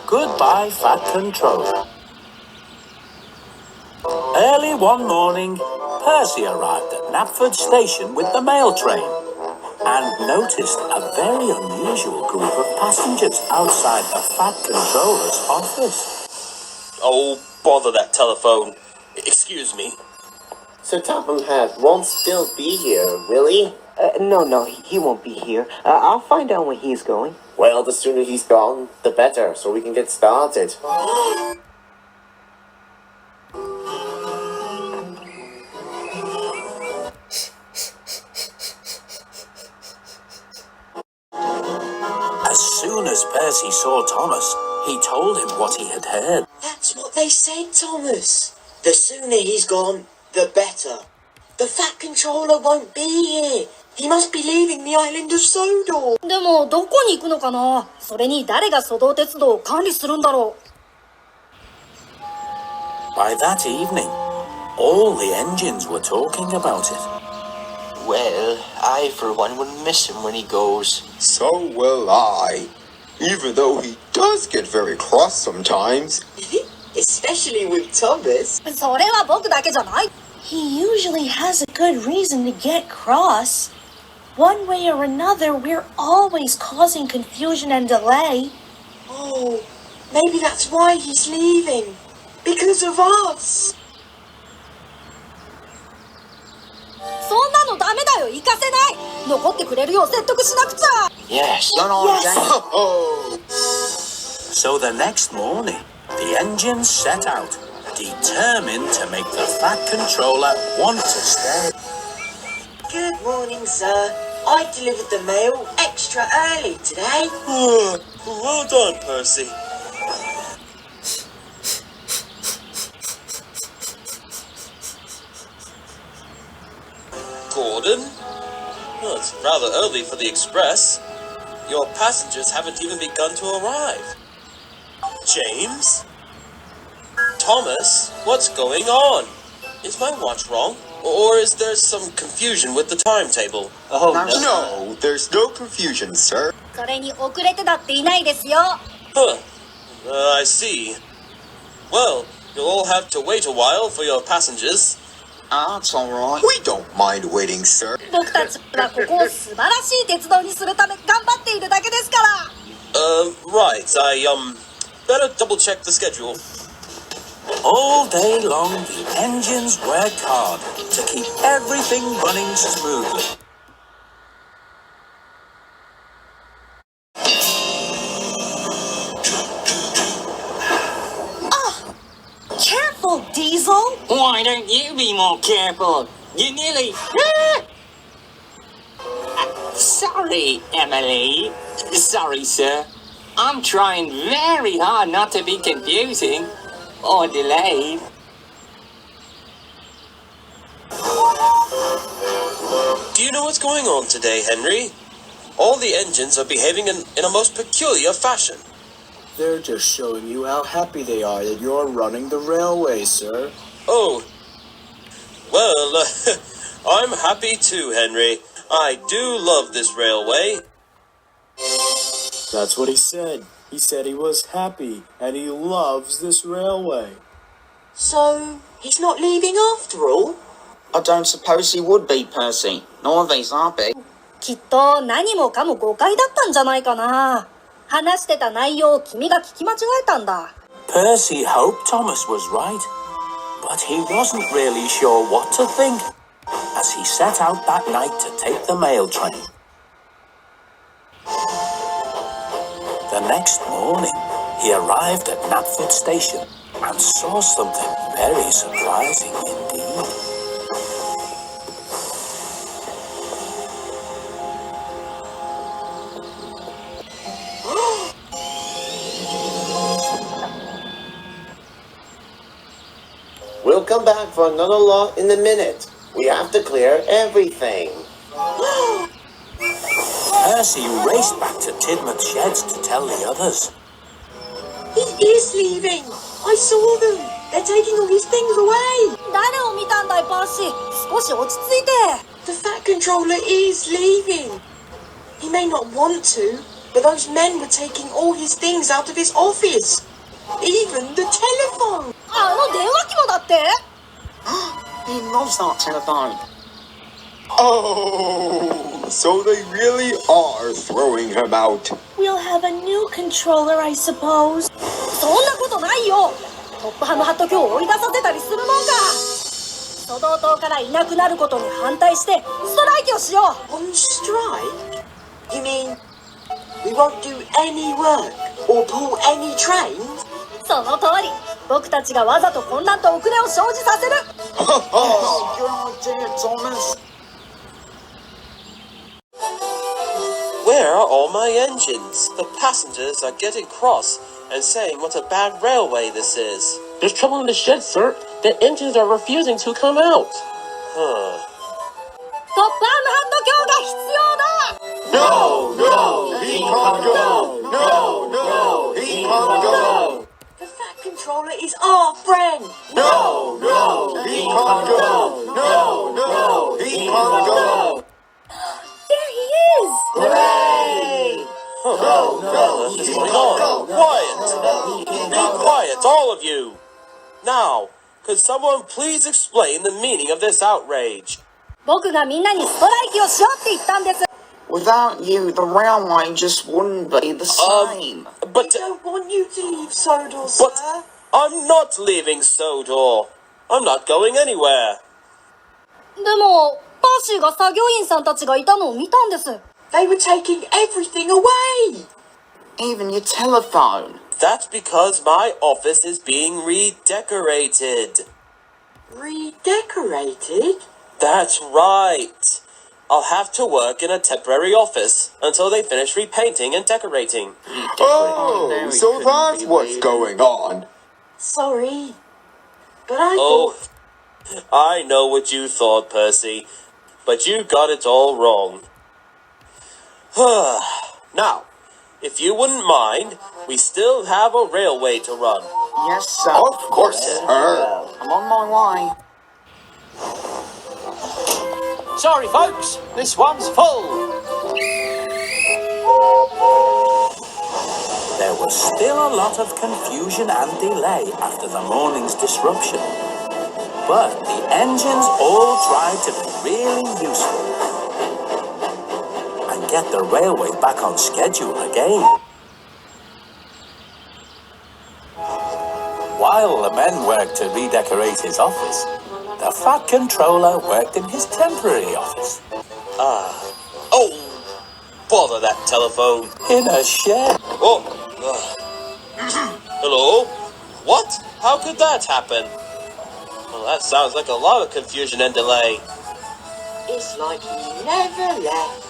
Goodbye, Fat Controller. Early one morning, Percy arrived at Knapford station with the mail train and noticed a very unusual group of passengers outside the Fat Controller's office. Oh, bother that telephone. Excuse me. Sir Topham Hatt won't still be here, will he? No, he won't be here. I'll find out when he's going. Well, the sooner he's gone, the better, so we can get started. As soon as Percy saw Thomas, he told him what he had heard. That's what they said, Thomas. The sooner he's gone, the better. The Fat Controller won't be here. He must be leaving the island of Sodor. でもどこに行くのかな？それに誰が蘇道鉄道を管理するんだろう? By that evening, all the engines were talking about it. Well, I for one will miss him when he goes. So will I. Even though he does get very cross sometimes. Especially with Thomas. それは僕だけじゃない。He usually has a good reason to get cross. One way or another, we're always causing confusion and delay. Oh, maybe that's why he's leaving. Because of us. そんなのダメだよ、行かせない。残ってくれるよう説得しなくちゃ。Yes, yes. So the next morning, the engines set out, determined to make the Fat Controller want to stay. Good morning, sir. I delivered the mail extra early today. Well done, Percy. Gordon? Well, it's rather early for the express. Your passengers haven't even begun to arrive. James? Thomas? What's going on? Is my watch wrong? Or is there some confusion with the timetable? Oh, No, there's no confusion, sir. それに遅れてだっていないですよ。Huh. I see. Well, you'll all have to wait a while for your passengers. That's all right. We don't mind waiting, sir. 僕たちはここを素晴らしい鉄道にするため頑張っているだけですから。Right. Better double check the schedule. All day long, the engines worked hard to keep everything running smoothly. Careful, Diesel! Why don't you be more careful? You nearly... Sorry, Emily. Sorry, sir. I'm trying very hard not to be confusing or delayed. Do you know what's going on today, Henry? All the engines are behaving in a most peculiar fashion. They're just showing you how happy they are that you're running the railway, sir. Oh. Well, I'm happy too, Henry. I do love this railway. That's what he said. He said he was happy, and he loves this railway. So, he's not leaving after all? I don't suppose he would be, Percy. Nor these are big. きっと何もかも誤解だったんじゃないかな。話してた内容を君が聞き間違えたんだ。Percy hoped Thomas was right, but he wasn't really sure what to think as he set out that night to take the mail train. The next morning, he arrived at Knapford station and saw something very surprising indeed. We'll come back for another lot in a minute. We have to clear everything. Percy raced back to Tidmouth's sheds to tell the others. He is leaving. I saw them. They're taking all his things away. 誰を見たんだい、パーシー。少し落ち着いて。The Fat Controller is leaving. He may not want to, but those men were taking all his things out of his office. Even the telephone. あの電話機もだって He loves that telephone. Oh, so they really are throwing him out. We'll have a new controller, I suppose. そんなことないよ。トップハムハット卿を追い出させたりするもんか。ソドー島からいなくなることに反対してストライキをしよう。 On strike? You mean we won't do any work or pull any trains? その通り。僕たちがわざと混乱と遅れを生じさせる。Good idea, Thomas. Where are all my engines? The passengers are getting cross and saying what a bad railway this is. There's trouble in the shed, sir. The engines are refusing to come out. トップハムハット卿が必要だ。 No, no, he can't go. No, no, he can't go. The Fat Controller is our friend. No, no, he can't go. No, no, he can't go. There he is. Hooray! Oh, no, what's going on? Quiet! Be quiet, all of you! Now, could someone please explain the meaning of this outrage? 僕がみんなにストライキをしようって言ったんです。 Without you, the railway just wouldn't be the same. But We don't want you to leave Sodor, sir. But I'm not leaving Sodor. I'm not going anywhere. でもパーシーが作業員さんたちがいたのを見たんです。 They were taking everything away. Even your telephone. That's because my office is being redecorated. Redecorated? That's right. I'll have to work in a temporary office until they finish repainting and decorating. Oh, so that's what's going on. Sorry. But I Oh, thought... I know what you thought, Percy, but you got it all wrong. Now, if you wouldn't mind, we still have a railway to run. Yes, sir. Of course, sir. I'm on my way. Sorry, folks. This one's full. There was still a lot of confusion and delay after the morning's disruption. But the engines all tried to be really useful and get the railway back on schedule again. While the men worked to redecorate his office, the Fat Controller worked in his temporary office. Oh, bother that telephone. In a shed. Oh, hello? What? How could that happen? Well, that sounds like a lot of confusion and delay. It's like he never left.